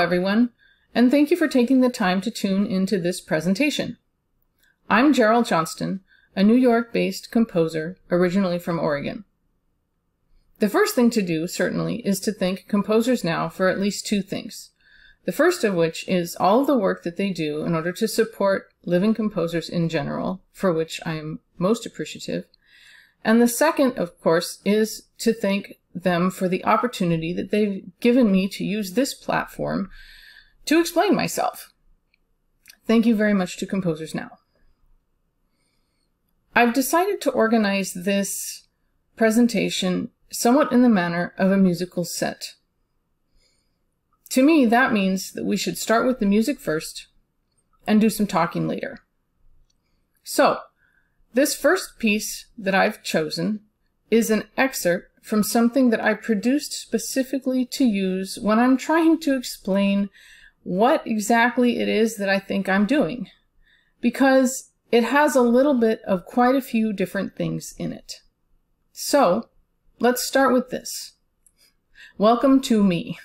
everyone, and thank you for taking the time to tune into this presentation. I'm Jeryl Johnston, a New York-based composer originally from Oregon. The first thing to do, certainly, is to thank Composers Now for at least two things. The first of which is all of the work that they do in order to support living composers in general, for which I am most appreciative. And the second, of course, is to thank them for the opportunity that they've given me to use this platform to explain myself. Thank you very much to Composers Now. I've decided to organize this presentation somewhat in the manner of a musical set. To me, that means that we should start with the music first and do some talking later. So, this first piece that I've chosen is an excerpt from something that I produced specifically to use when I'm trying to explain what exactly it is that I think I'm doing, because it has a little bit of quite a few different things in it. So, let's start with this. Welcome to me.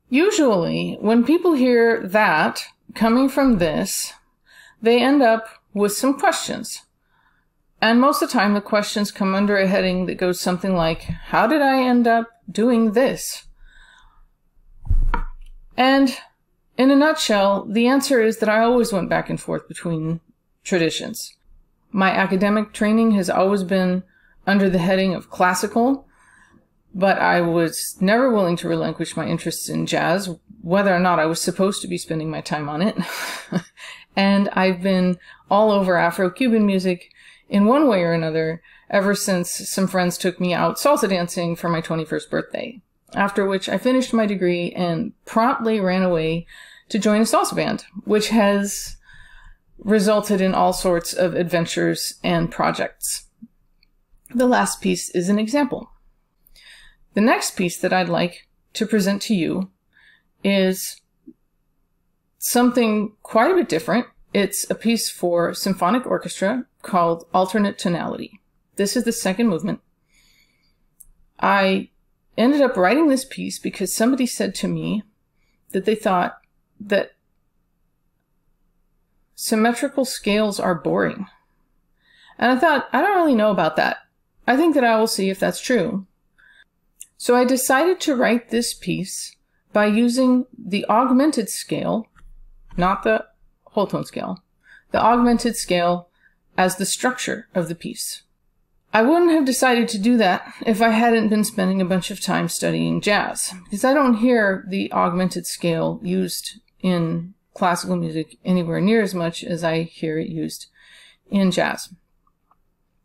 Usually, when people hear that coming from this, they end up with some questions. And most of the time, the questions come under a heading that goes something like, how did I end up doing this? And in a nutshell, the answer is that I always went back and forth between traditions. My academic training has always been under the heading of classical, but I was never willing to relinquish my interests in jazz, whether or not I was supposed to be spending my time on it. And I've been all over Afro-Cuban music in one way or another ever since some friends took me out salsa dancing for my 21st birthday, after which I finished my degree and promptly ran away to join a salsa band, which has resulted in all sorts of adventures and projects. The last piece is an example. The next piece that I'd like to present to you is something quite a bit different. It's a piece for symphonic orchestra called Alternate Tonality. This is the second movement. I ended up writing this piece because somebody said to me that they thought that symmetrical scales are boring. And I thought, I don't really know about that. I think that I will see if that's true. So I decided to write this piece by using the augmented scale, not the whole tone scale, the augmented scale as the structure of the piece. I wouldn't have decided to do that if I hadn't been spending a bunch of time studying jazz, because I don't hear the augmented scale used in classical music anywhere near as much as I hear it used in jazz.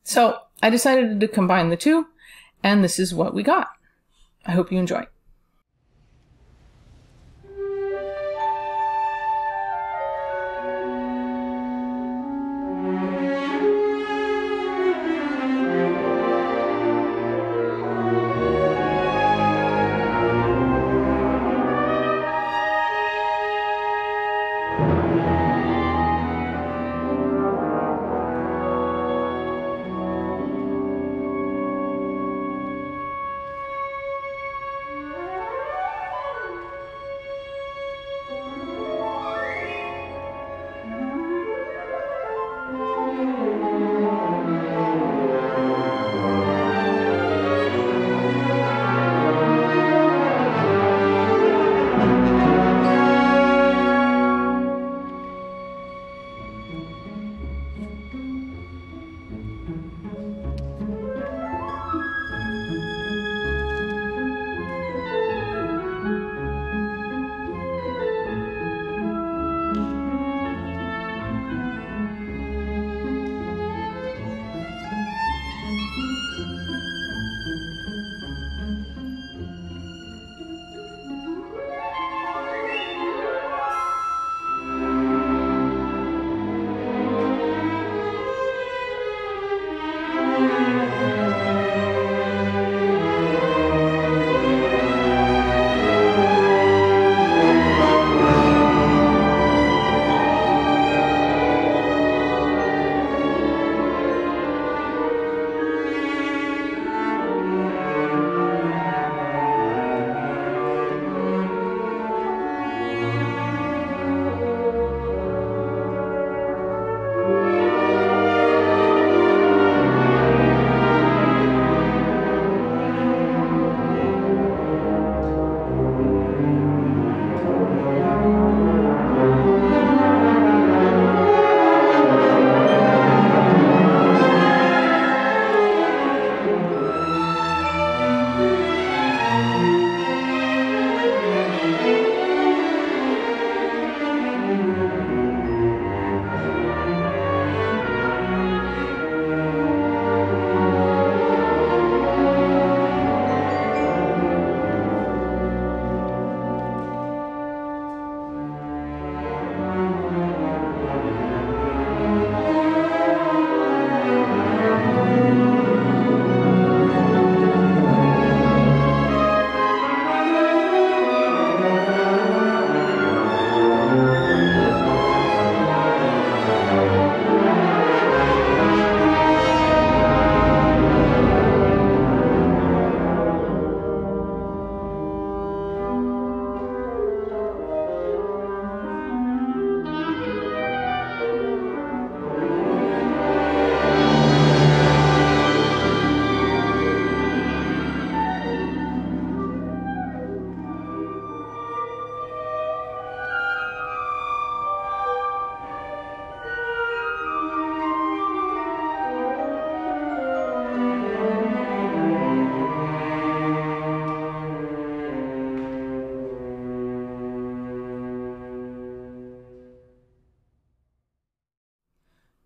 So I decided to combine the two, and this is what we got. I hope you enjoy.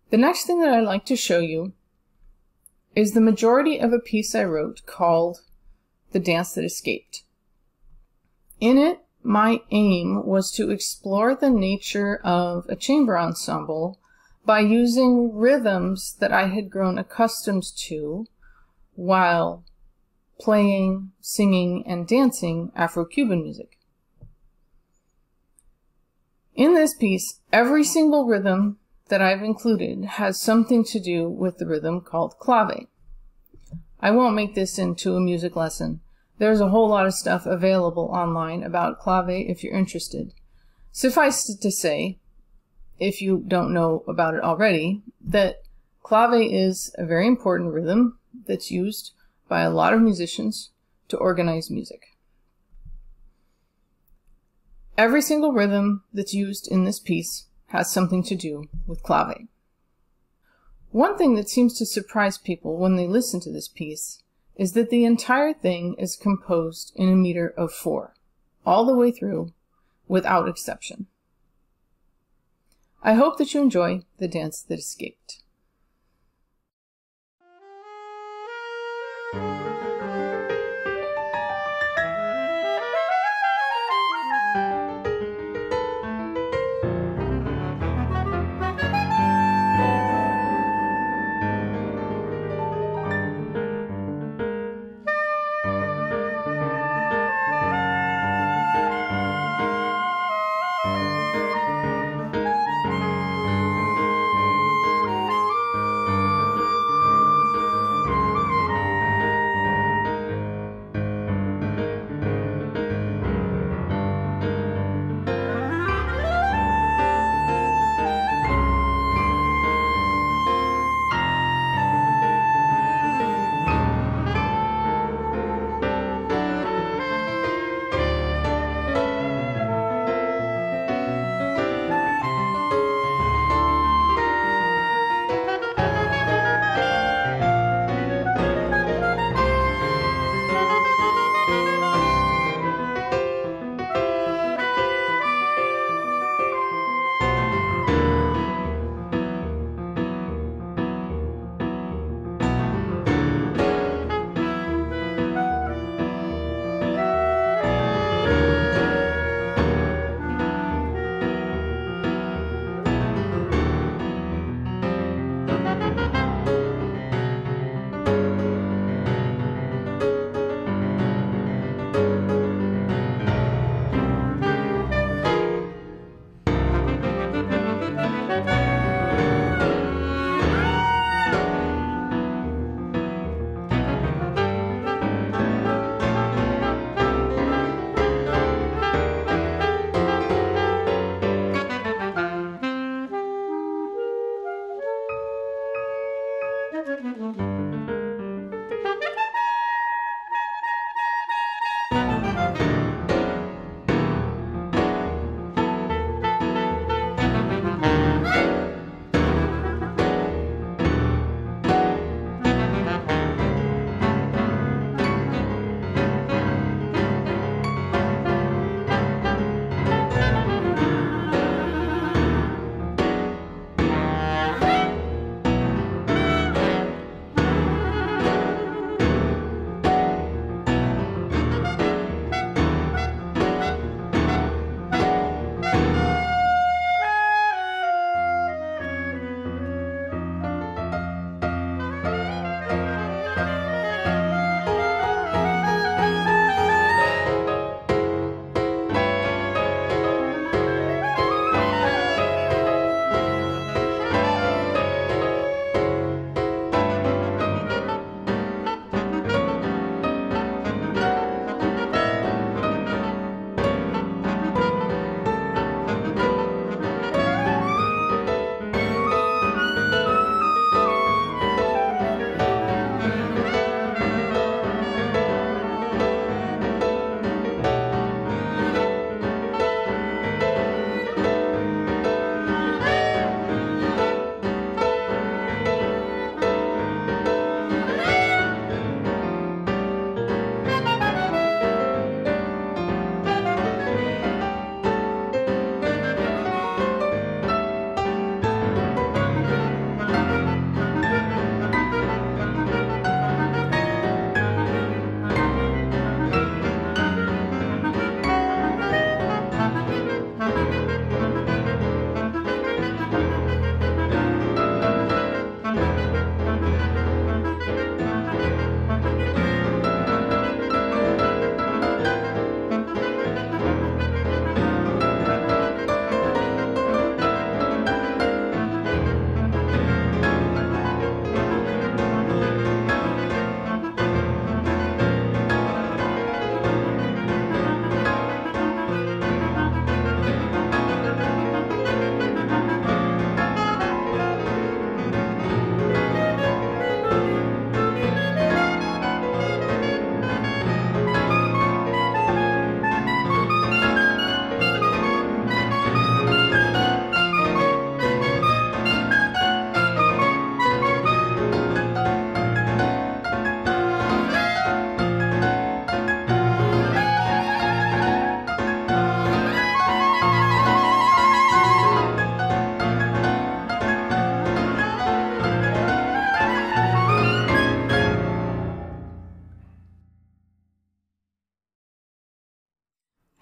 The next thing that I'd like to show you is the majority of a piece I wrote called The Dance That Escaped. In it, my aim was to explore the nature of a chamber ensemble by using rhythms that I had grown accustomed to while playing, singing, and dancing Afro-Cuban music. In this piece, every single rhythm that I've included has something to do with the rhythm called clave. I won't make this into a music lesson. There's a whole lot of stuff available online about clave if you're interested. Suffice it to say, if you don't know about it already, that clave is a very important rhythm that's used by a lot of musicians to organize music. Every single rhythm that's used in this piece has something to do with clave. One thing that seems to surprise people when they listen to this piece is that the entire thing is composed in a meter of 4, all the way through, without exception. I hope that you enjoy The Dance That Escaped.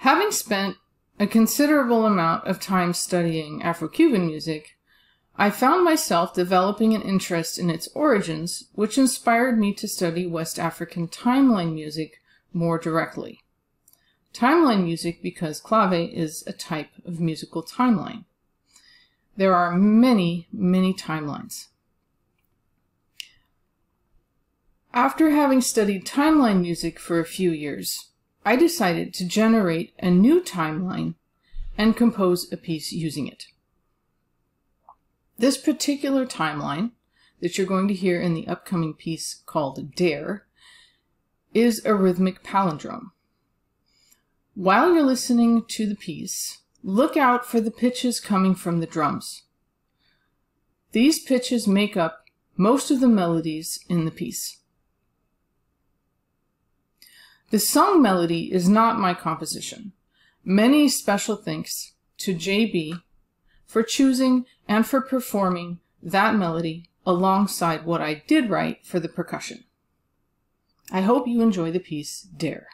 Having spent a considerable amount of time studying Afro-Cuban music, I found myself developing an interest in its origins, which inspired me to study West African timeline music more directly. Timeline music because clave is a type of musical timeline. There are many, many timelines. After having studied timeline music for a few years, I decided to generate a new timeline and compose a piece using it. This particular timeline that you're going to hear in the upcoming piece called Dare is a rhythmic palindrome. While you're listening to the piece, look out for the pitches coming from the drums. These pitches make up most of the melodies in the piece. The sung melody is not my composition. Many special thanks to JB for choosing and for performing that melody alongside what I did write for the percussion. I hope you enjoy the piece Dare.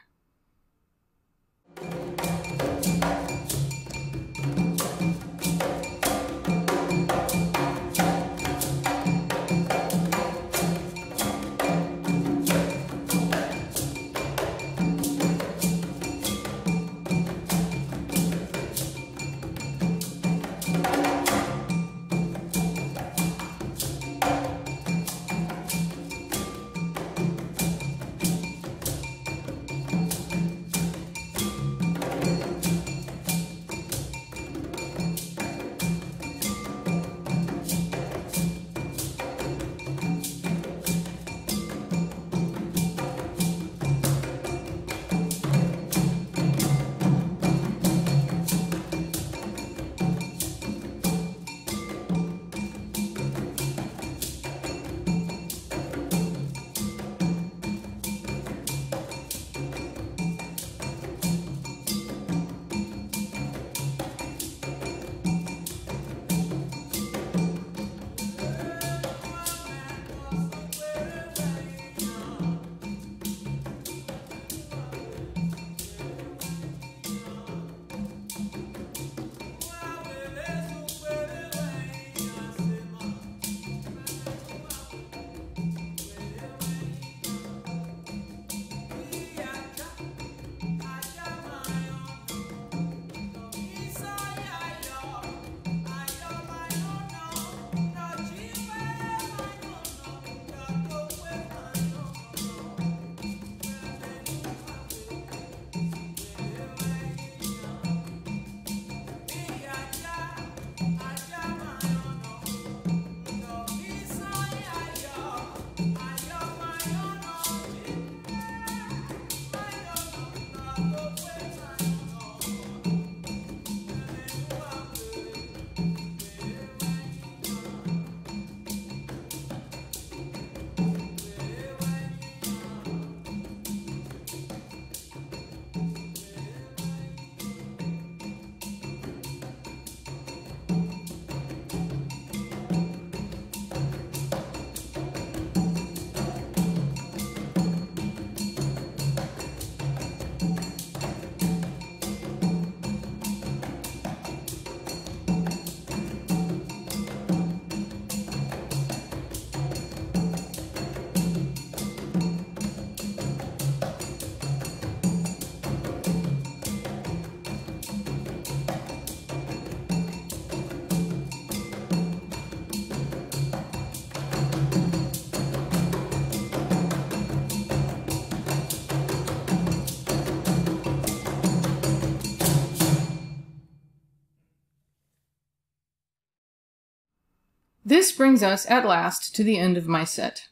This brings us at last to the end of my set.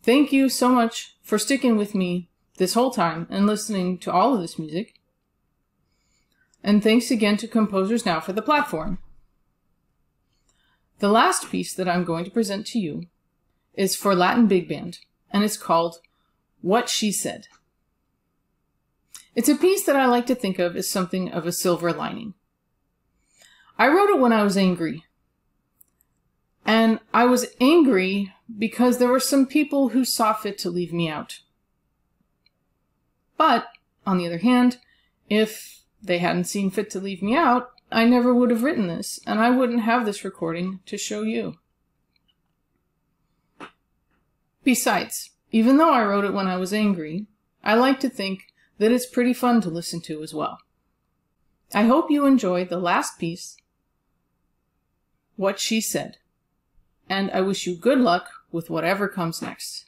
Thank you so much for sticking with me this whole time and listening to all of this music. And thanks again to Composers Now for the platform. The last piece that I'm going to present to you is for Latin Big Band, and it's called What She Said. It's a piece that I like to think of as something of a silver lining. I wrote it when I was angry. And I was angry because there were some people who saw fit to leave me out. But, on the other hand, if they hadn't seen fit to leave me out, I never would have written this, and I wouldn't have this recording to show you. Besides, even though I wrote it when I was angry, I like to think that it's pretty fun to listen to as well. I hope you enjoy the last piece, What She Said, and I wish you good luck with whatever comes next.